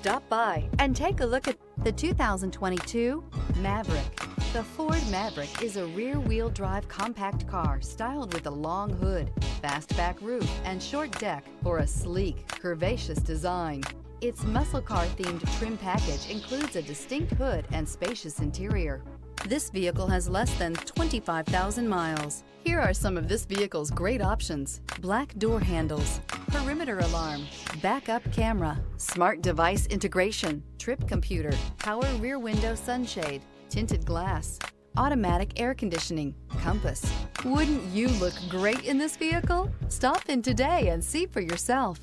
Stop by and take a look at the 2022 Maverick. The Ford Maverick is a rear-wheel drive compact car styled with a long hood, fastback roof, and short deck for a sleek, curvaceous design. Its muscle car-themed trim package includes a distinct hood and spacious interior. This vehicle has less than 25,000 miles. Here are some of this vehicle's great options: black door handles, perimeter alarm, backup camera, smart device integration, trip computer, power rear window sunshade, tinted glass, automatic air conditioning, compass. Wouldn't you look great in this vehicle? Stop in today and see for yourself.